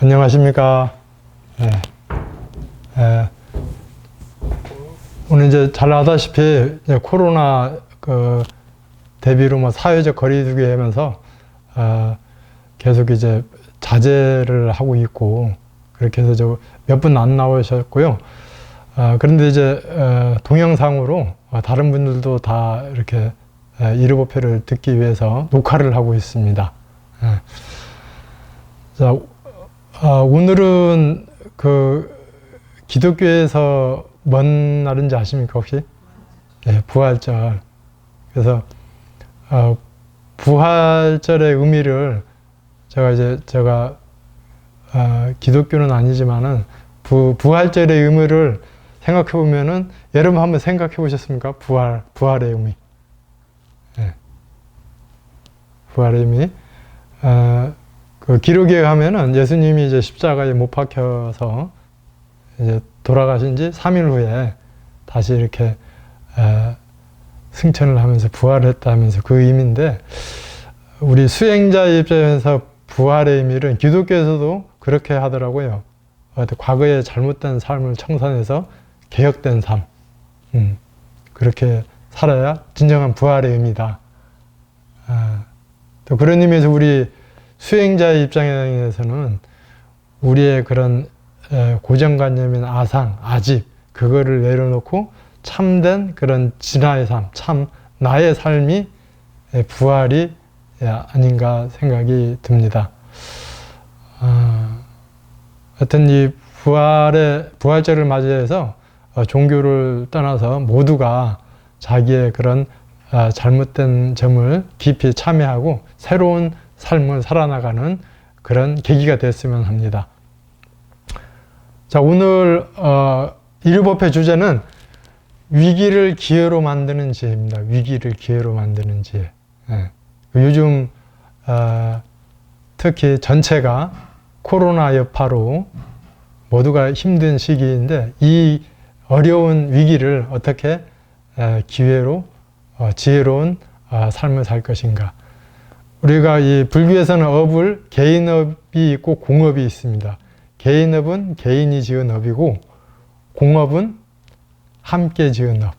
안녕하십니까. 예. 예. 오늘 이제 잘 아다시피 이제 코로나 대비로 뭐 사회적 거리두기 하면서 계속 이제 자제를 하고 있고, 그렇게 해서 몇 분 안 나오셨고요. 그런데 이제 동영상으로 다른 분들도 다 이렇게 일요법회를 듣기 위해서 녹화를 하고 있습니다. 예. 자, 오늘은 기독교에서 뭔 날인지 아십니까, 혹시? 네, 부활절. 그래서 부활절의 의미를 제가 기독교는 아니지만은 부활절의 의미를 생각해 보면은, 여러분 한번 생각해 보셨습니까? 부활의 의미. 네. 부활의 의미. 기록에 의하면은 예수님이 이제 십자가에 못 박혀서 이제 돌아가신 지 3일 후에 다시 이렇게 승천을 하면서 부활했다 하면서 그 의미인데, 우리 수행자의 입장에서 부활의 의미를 기독교에서도 그렇게 하더라고요. 과거의 잘못된 삶을 청산해서 개혁된 삶, 그렇게 살아야 진정한 부활의 의미다. 또 그런 의미에서 우리 수행자의 입장에서는 우리의 그런 고정관념인 아상, 아집, 그거를 내려놓고 참된 그런 진화의 삶, 참 나의 삶이 부활이 아닌가 생각이 듭니다. 하여튼 이 부활절을 맞이해서 종교를 떠나서 모두가 자기의 그런 잘못된 점을 깊이 참회하고 새로운 삶을 살아나가는 그런 계기가 됐으면 합니다. 자, 오늘 일요법회 주제는 위기를 기회로 만드는 지혜입니다. 위기를 기회로 만드는 지혜. 예. 요즘 특히 전체가 코로나 여파로 모두가 힘든 시기인데, 이 어려운 위기를 어떻게 기회로 지혜로운 삶을 살 것인가. 우리가 이 불교에서는 개인업이 있고 공업이 있습니다. 개인업은 개인이 지은 업이고, 공업은 함께 지은 업.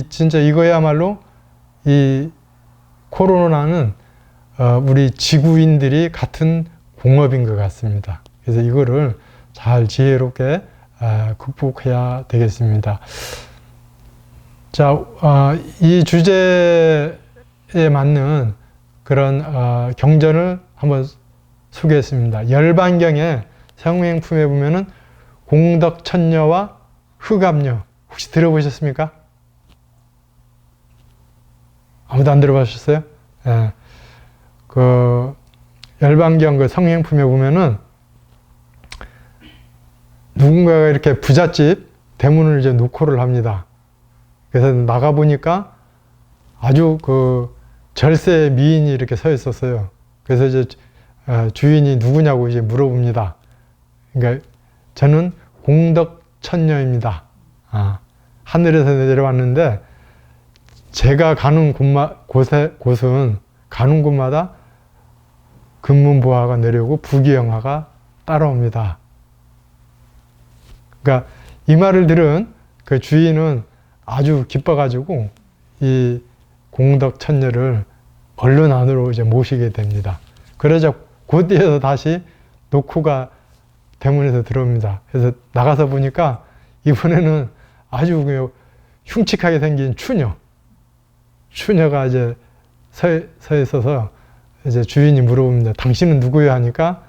진짜 이거야말로 이 코로나는 우리 지구인들이 같은 공업인 것 같습니다. 그래서 이거를 잘 지혜롭게 극복해야 되겠습니다. 자, 이 주제에 맞는 그런 경전을 한번 소개했습니다. 열반경에 성명품에 보면은 공덕천녀와 흑암녀, 혹시 들어보셨습니까? 아무도 안 들어보셨어요? 예. 열반경 성명품에 보면은 누군가가 이렇게 부잣집 대문을 이제 노크를 합니다. 그래서 나가보니까 아주 절세 미인이 이렇게 서 있었어요. 그래서 이제 주인이 누구냐고 이제 물어봅니다. 그러니까 저는 공덕천녀입니다. 하늘에서 내려왔는데, 제가 가는 곳은 가는 곳마다 금문보화가 내려오고 부귀영화가 따라옵니다. 그러니까 이 말을 들은 그 주인은 아주 기뻐가지고 이 공덕천녀를 얼른 안으로 이제 모시게 됩니다. 그러자 곧이어서 다시 노크가 대문에서 들어옵니다. 그래서 나가서 보니까 이번에는 아주 흉측하게 생긴 추녀가 이제 서 있어서 이제 주인이 물어봅니다. 당신은 누구야? 하니까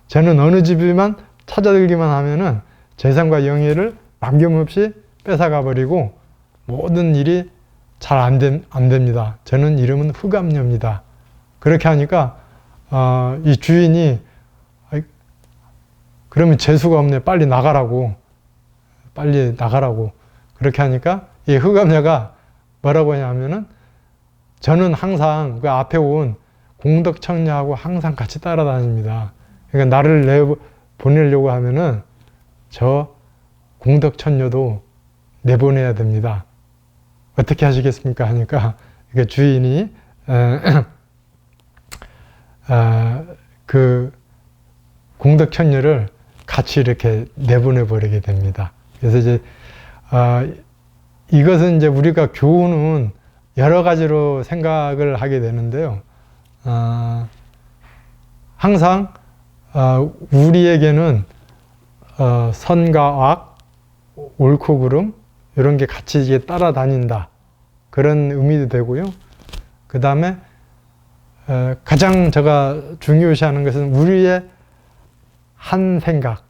저는 어느 집이만 찾아들기만 하면은 재산과 영예를 남김없이 뺏어가 버리고 모든 일이 잘 안 됩니다. 저는 이름은 흑암녀입니다. 그렇게 하니까 이 주인이 그러면 재수가 없네, 빨리 나가라고 그렇게 하니까 이 흑암녀가 뭐라고 하냐면은, 저는 항상 그 앞에 온 공덕천녀하고 항상 같이 따라다닙니다. 그러니까 나를 보내려고 하면은 저 공덕천녀도 내보내야 됩니다. 어떻게 하시겠습니까? 하니까 주인이 공덕천녀를 같이 이렇게 내보내 버리게 됩니다. 그래서 이제 이것은 이제 우리가 교훈은 여러 가지로 생각을 하게 되는데요. 항상 우리에게는 선과 악, 옳고 그름 이런 게 같이 이게 따라다닌다. 그런 의미도 되고요. 그 다음에 가장 제가 중요시하는 것은 우리의 한 생각,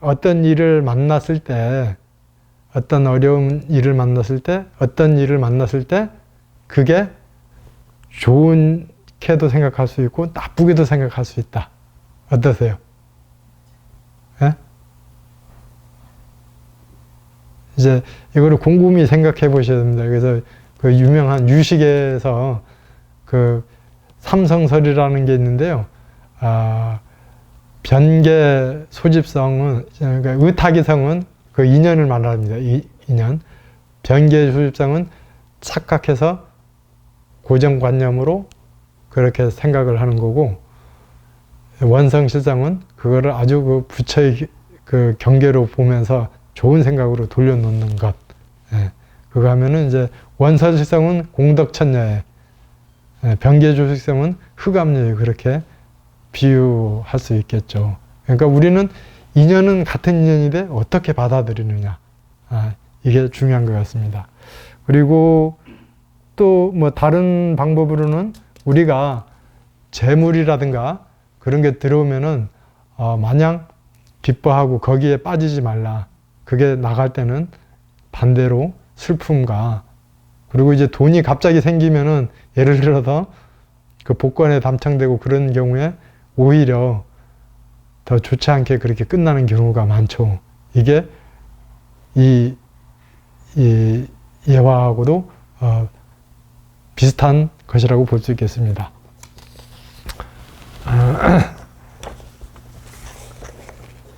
어떤 일을 만났을 때, 어떤 어려운 일을 만났을 때, 어떤 일을 만났을 때 그게 좋게도 생각할 수 있고 나쁘게도 생각할 수 있다. 어떠세요? 예? 이제 이거를 곰곰이 생각해 보셔야 됩니다. 그래서 그 유명한 유식에서 그 삼성설이라는 게 있는데요. 변계 소집성은, 그러니까 의타기성은 그 인연을 말합니다. 인연. 변계 소집성은 착각해서 고정관념으로 그렇게 생각을 하는 거고, 원성실성은 그거를 아주 그 부처의 그 경계로 보면서 좋은 생각으로 돌려놓는 것. 예. 그거 하면은 이제 원서실성은 공덕천녀에, 변계조식성은 흑암녀에 그렇게 비유할 수 있겠죠. 그러니까 우리는 인연은 같은 인연인데 어떻게 받아들이느냐. 이게 중요한 것 같습니다. 그리고 또 뭐 다른 방법으로는 우리가 재물이라든가 그런 게 들어오면은 마냥 기뻐하고 거기에 빠지지 말라. 그게 나갈 때는 반대로 슬픔과, 그리고 이제 돈이 갑자기 생기면은 예를 들어서 그 복권에 당첨되고 그런 경우에 오히려 더 좋지 않게 그렇게 끝나는 경우가 많죠. 이게 이 예화하고도 비슷한 것이라고 볼 수 있겠습니다.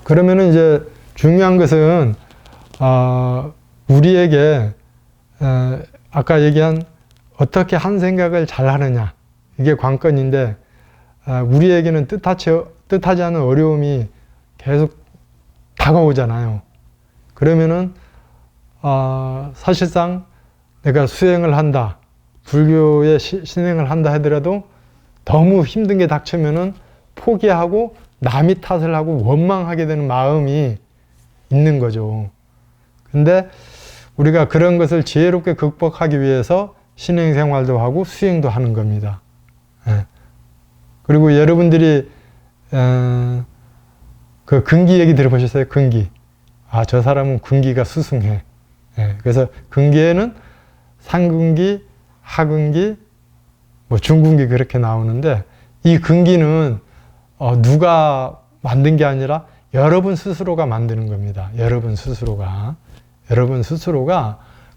그러면은 이제 중요한 것은 우리에게 아까 얘기한 어떻게 한 생각을 잘 하느냐, 이게 관건인데, 우리에게는 뜻하지 않은 어려움이 계속 다가오잖아요. 그러면은 사실상 내가 수행을 한다, 불교의 신행을 한다 하더라도 너무 힘든 게 닥치면은 포기하고 남이 탓을 하고 원망하게 되는 마음이 있는 거죠. 근데 우리가 그런 것을 지혜롭게 극복하기 위해서 신행생활도 하고 수행도 하는 겁니다. 예. 그리고 여러분들이 그 근기 얘기 들어보셨어요? 근기. 저 사람은 근기가 수승해. 예. 그래서 근기에는 상근기, 하근기, 뭐 중근기 그렇게 나오는데, 이 근기는 누가 만든 게 아니라 여러분 스스로가 만드는 겁니다. 여러분 스스로가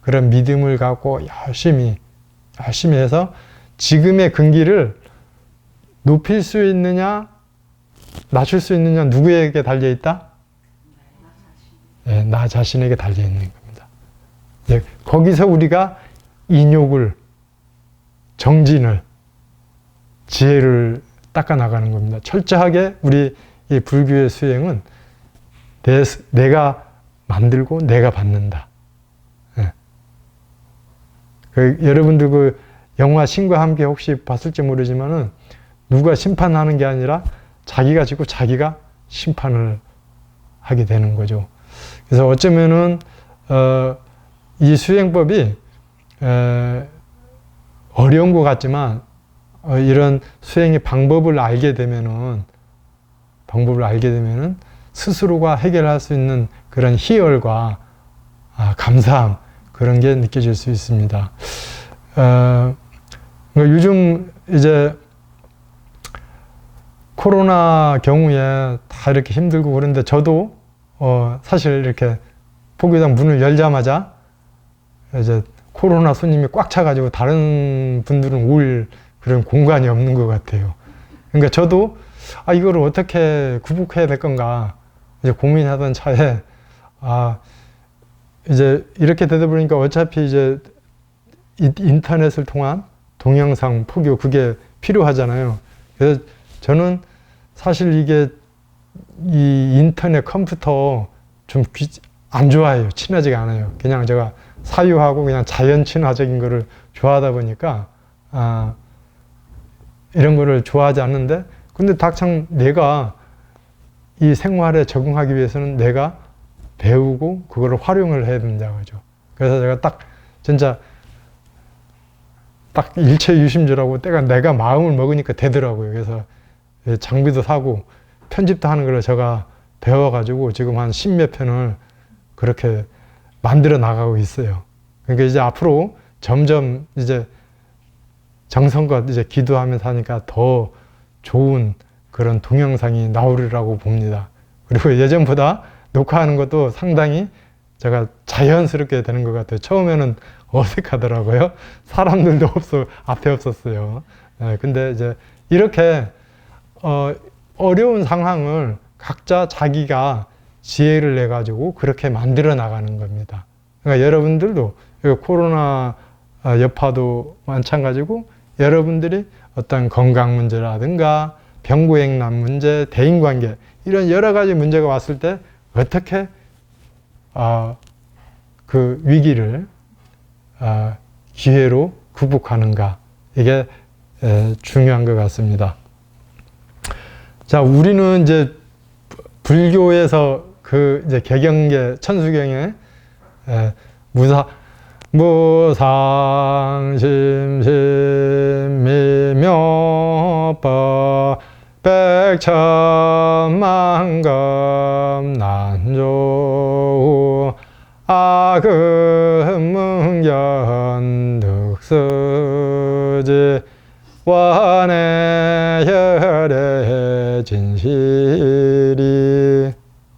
그런 믿음을 갖고 열심히 해서 지금의 근기를 높일 수 있느냐 낮출 수 있느냐 누구에게 달려있다? 네, 나 자신에게 달려있는 겁니다. 네, 거기서 우리가 인욕을, 정진을, 지혜를 닦아나가는 겁니다. 철저하게 우리 이 불교의 수행은 내가 만들고 내가 받는다. 네. 여러분들 그 영화 신과 함께 혹시 봤을지 모르지만은 누가 심판하는 게 아니라 자기가 지고 자기가 심판을 하게 되는 거죠. 그래서 어쩌면은 이 수행법이 어려운 것 같지만 이런 수행의 방법을 알게 되면은 스스로가 해결할 수 있는 그런 희열과 감사함, 그런 게 느껴질 수 있습니다. 요즘 이제 코로나 경우에 다 이렇게 힘들고 그런데 저도 사실 이렇게 포교당 문을 열자마자 이제 코로나 손님이 꽉 차가지고 다른 분들은 올 그런 공간이 없는 것 같아요. 그러니까 저도 이거를 어떻게 극복해야 될 건가 이제 고민하던 차에 이제 이렇게 되다 보니까 어차피 이제 인터넷을 통한 동영상 포교 그게 필요하잖아요. 그래서 저는 사실 이게 이 인터넷 컴퓨터 좀 안 좋아해요. 친하지가 않아요. 그냥 제가 사유하고 그냥 자연 친화적인 거를 좋아하다 보니까 이런 거를 좋아하지 않는데, 근데 당장 내가 이 생활에 적응하기 위해서는 내가 배우고 그거를 활용을 해야 된다고 하죠. 그래서 제가 진짜 일체유심주라고 내가 마음을 먹으니까 되더라고요. 그래서 장비도 사고 편집도 하는 걸 제가 배워가지고 지금 한 10몇 편을 그렇게 만들어 나가고 있어요. 그러니까 이제 앞으로 점점 이제 정성껏 이제 기도하면서 하니까 더 좋은 그런 동영상이 나오리라고 봅니다. 그리고 예전보다 녹화하는 것도 상당히 제가 자연스럽게 되는 것 같아요. 처음에는 어색하더라고요. 사람들도 앞에 없었어요. 근데 이제 이렇게 어려운 상황을 각자 자기가 지혜를 내 가지고 그렇게 만들어 나가는 겁니다. 그러니까 여러분들도 코로나 여파도 마찬가지고, 여러분들이 어떤 건강 문제라든가 병구행란 문제, 대인관계, 이런 여러 가지 문제가 왔을 때 어떻게 그 위기를 기회로 극복하는가, 이게 중요한 것 같습니다. 자, 우리는 이제 불교에서 이제 개경계 천수경에 무상심심미묘법 백천만금 난조 아금문견 득수지 원해혈의 진실이.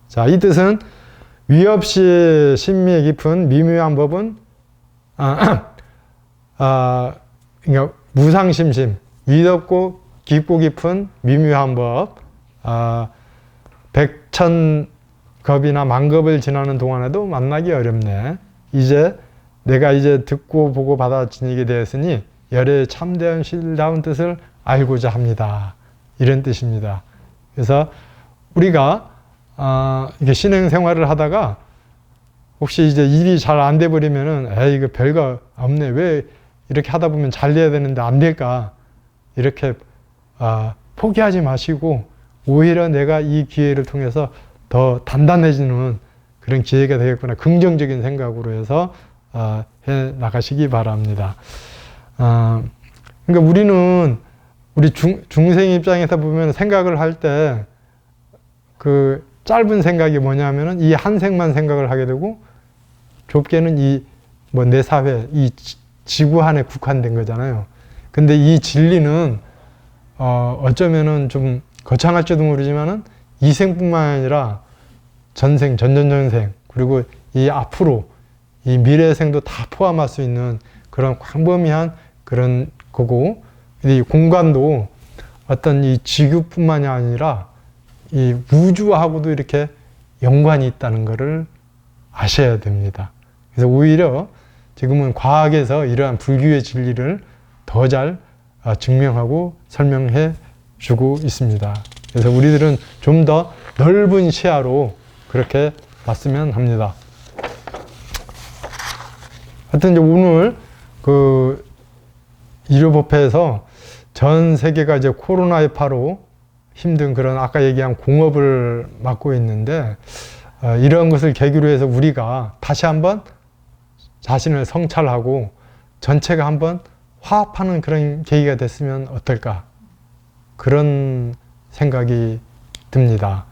자, 이 뜻은 위 없이 신미 깊은 미묘한 법은 그러니까 무상심심, 위 없고 깊고 깊은 미묘한 법, 백천겁이나 만겁을 지나는 동안에도 만나기 어렵네. 내가 이제 듣고 보고 받아지니게 되었으니 열의 참되은 실다운 뜻을 알고자 합니다. 이런 뜻입니다. 그래서 우리가 이게 신행 생활을 하다가 혹시 이제 일이 잘 안 돼 버리면은 이거 별거 없네, 왜 이렇게 하다 보면 잘 돼야 되는데 안 될까, 이렇게 포기하지 마시고 오히려 내가 이 기회를 통해서 더 단단해지는 그런 기회가 되겠구나, 긍정적인 생각으로 해서 해 나가시기 바랍니다. 그러니까 우리 중생 입장에서 보면 생각을 할 때 그 짧은 생각이 뭐냐면은 이 한 생만 생각을 하게 되고, 좁게는 내 사회, 이 지구 안에 국한된 거잖아요. 근데 이 진리는 어쩌면은 좀 거창할지도 모르지만은 이 생뿐만 아니라 전생, 전전전생, 그리고 이 앞으로 이 미래 생도 다 포함할 수 있는 그런 광범위한 그런 거고, 이 공간도 어떤 이 지구뿐만이 아니라 이 우주하고도 이렇게 연관이 있다는 것을 아셔야 됩니다. 그래서 오히려 지금은 과학에서 이러한 불교의 진리를 더 잘 증명하고 설명해 주고 있습니다. 그래서 우리들은 좀 더 넓은 시야로 그렇게 봤으면 합니다. 하여튼 이제 오늘 일요법회에서 전 세계가 이제 코로나 여파로 힘든 그런 아까 얘기한 공업을 맡고 있는데, 이런 것을 계기로 해서 우리가 다시 한번 자신을 성찰하고 전체가 한번 화합하는 그런 계기가 됐으면 어떨까, 그런 생각이 듭니다.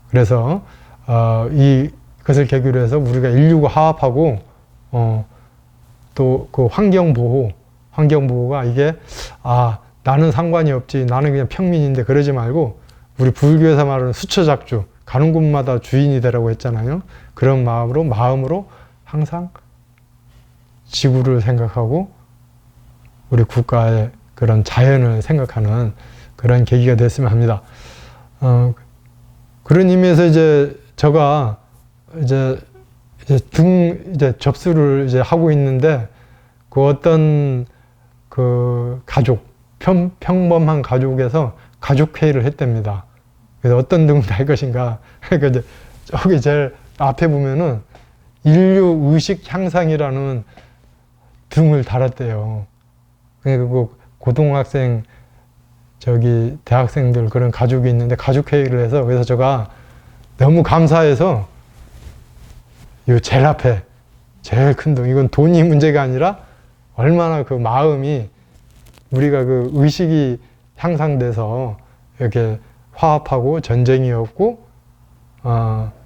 그래서 이것을 계기로 해서 우리가 인류가 화합하고 또 그 환경보호가 이게 나는 상관이 없지, 나는 그냥 평민인데, 그러지 말고 우리 불교에서 말하는 수처작주, 가는 곳마다 주인이 되라고 했잖아요. 그런 마음으로 항상 지구를 생각하고 우리 국가의 그런 자연을 생각하는 그런 계기가 됐으면 합니다. 그런 의미에서 이제 제가 이제 접수를 이제 하고 있는데, 그 어떤 그 가족, 평범한 가족에서 가족회의를 했답니다. 그래서 어떤 등을 달 것인가. 그러니까 이제 저기 제일 앞에 보면은 인류 의식 향상이라는 등을 달았대요. 그러니까 그 고등학생 저기 대학생들 그런 가족이 있는데 가족 회의를 해서 그래서 제가 너무 감사해서 요 제일 앞에 제일 큰 등, 이건 돈이 문제가 아니라 얼마나 그 마음이 우리가 그 의식이 향상돼서 이렇게 화합하고 전쟁이 없고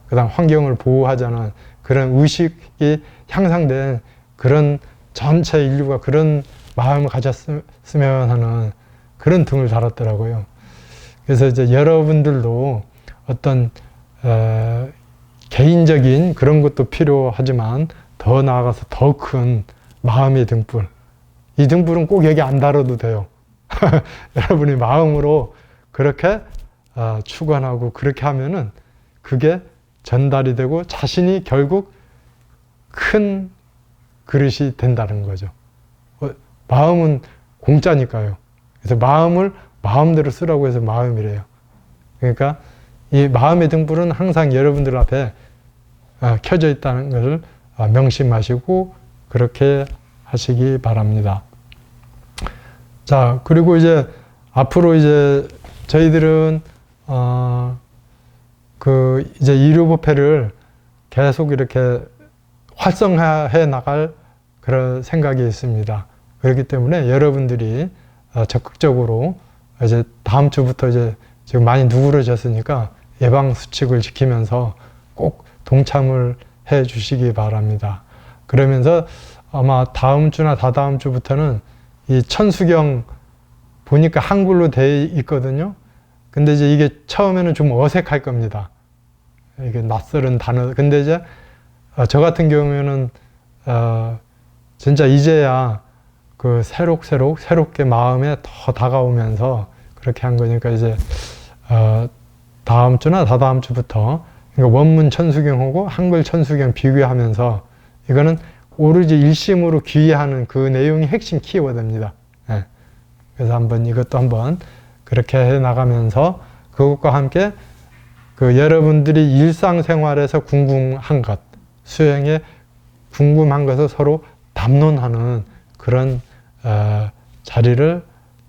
그다음 환경을 보호하자는 그런 의식이 향상된 그런 전체 인류가 그런 마음을 가졌으면 하는 그런 등을 달았더라고요. 그래서 이제 여러분들도 어떤 개인적인 그런 것도 필요하지만 더 나아가서 더 큰 마음의 등불, 이 등불은 꼭 여기 안 달아도 돼요. 여러분이 마음으로 그렇게 축원하고 그렇게 하면은 그게 전달이 되고 자신이 결국 큰 그릇이 된다는 거죠. 마음은 공짜니까요. 그래서 마음을 마음대로 쓰라고 해서 마음이래요. 그러니까 이 마음의 등불은 항상 여러분들 앞에 켜져 있다는 것을 명심하시고 그렇게 하시기 바랍니다. 자, 그리고 이제 앞으로 이제 저희들은 그 이제 의료법회를 계속 이렇게 활성화해 나갈 그런 생각이 있습니다. 그렇기 때문에 여러분들이 적극적으로 이제 다음 주부터 이제 지금 많이 누그러졌으니까 예방 수칙을 지키면서 꼭 동참을 해 주시기 바랍니다. 그러면서 아마 다음 주나 다다음 주부터는 이 천수경 보니까 한글로 돼 있거든요. 근데 이제 이게 처음에는 좀 어색할 겁니다. 이게 낯설은 단어. 근데 이제 저 같은 경우에는 진짜 이제야 그 새롭게 마음에 더 다가오면서 그렇게 한 거니까 이제 다음 주나 다다음 주부터 그러니까 원문 천수경하고 한글 천수경 비교하면서 이거는 오로지 일심으로 귀의하는 그 내용이 핵심 키워드입니다. 네. 그래서 이것도 한번 그렇게 해 나가면서 그것과 함께 그 여러분들이 일상생활에서 궁금한 것, 수행에 궁금한 것을 서로 담론하는 그런 자리를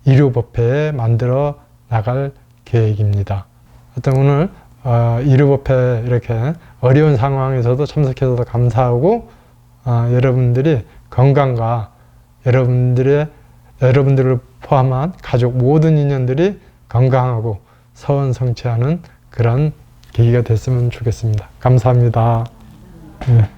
의료법회에 만들어 나갈 계획입니다. 하여튼 오늘 의료법회 이렇게 어려운 상황에서도 참석해서 감사하고 여러분들이 건강과 여러분들을 포함한 가족 모든 인연들이 건강하고 서원성취하는 그런 계기가 됐으면 좋겠습니다. 감사합니다. 네.